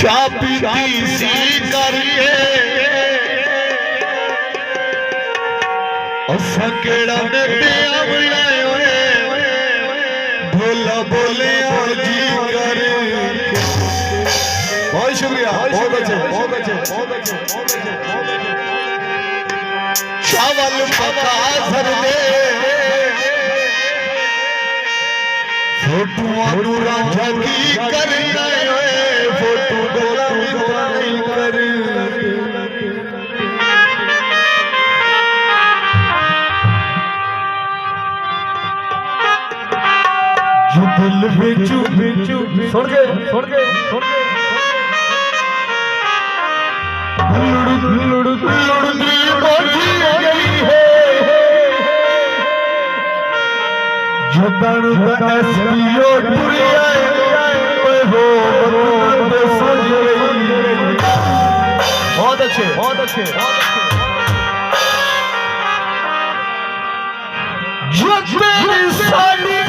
चाह पीती सी करके असा केड़ा ने पिया बनायो भोला बोले जी कर। बहुत शुक्रिया, बहुत अच्छे, बहुत अच्छे, बहुत अच्छे, बहुत अच्छे। चावल पका सर दे फोटो अनुरा झकी कर फोटो गला मिलाई कर। जो दिल बिचू बिचू सुन के सुन के सुन के लुड़ती बोझी गई है जो तनु एसपीओ टुरिया हो बंदे सज गई। बहुत अच्छे, बहुत अच्छे, बहुत अच्छे। जो तेरी साड़ी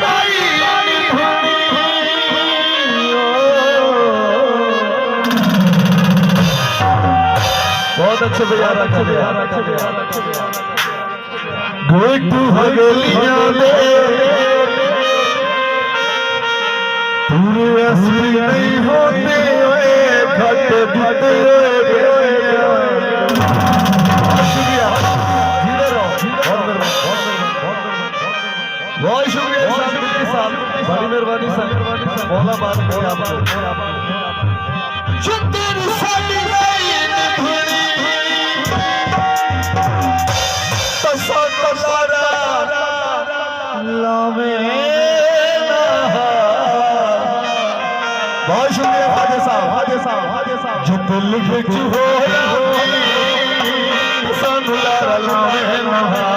बहुत अच्छे बजा रहा गोई तू हवेलियां दे पूरे असली नहीं होते घट बीते शुक्रिया। बहुत शुक्रिया साहब, बड़ी मेहरबानी साहब, मौला मान के आपको। बहुत शुक्रिया हाजे साहब, हाजे साहब, हाजे साहब। जो दिल विच होया सानू लारा लावे नहा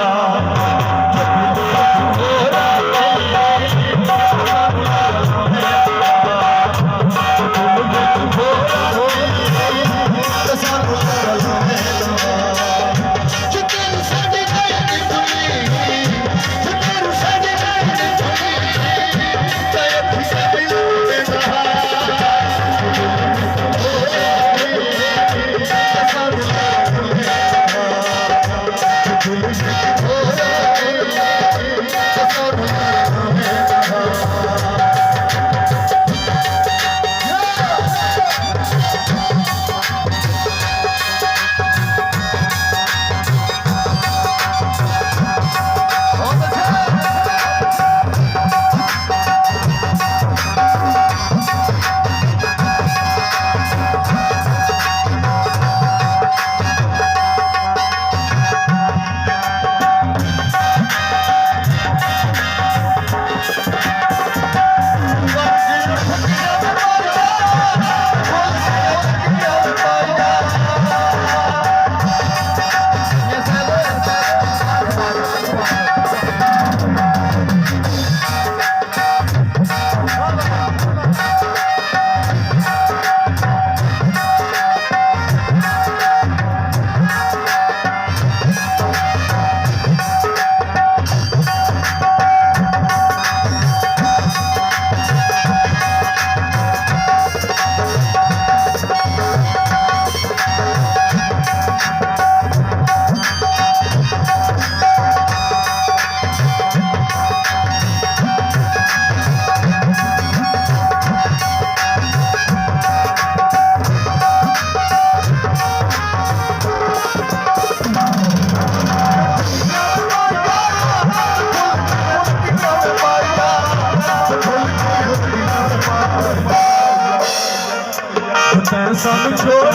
सब छोड़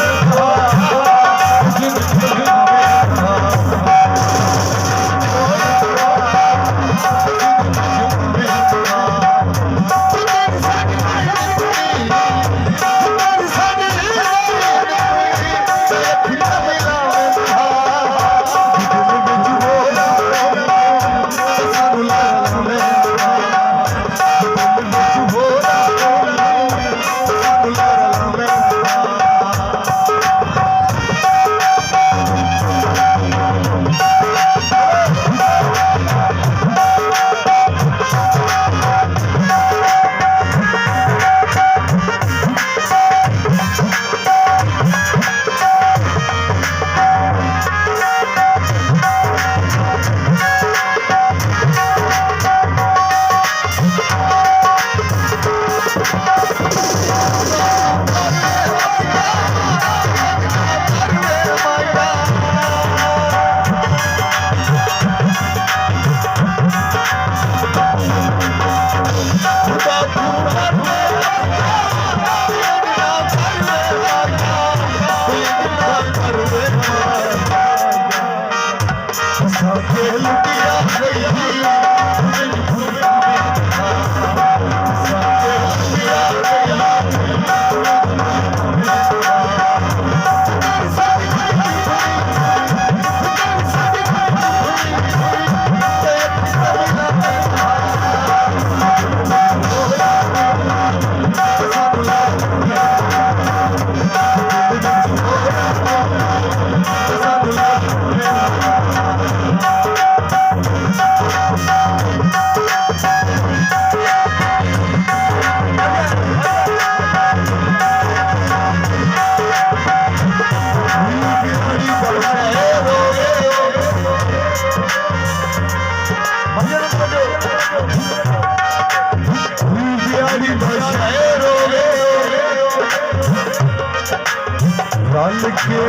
के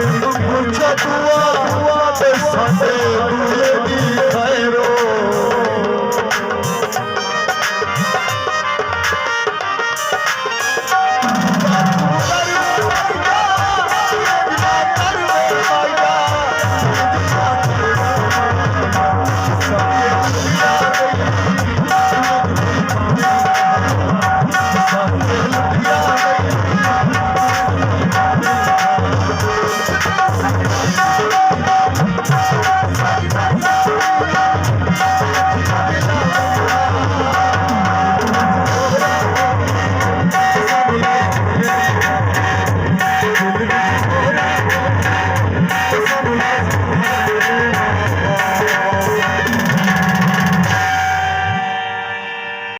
गुचा दुआ ते साडे दूए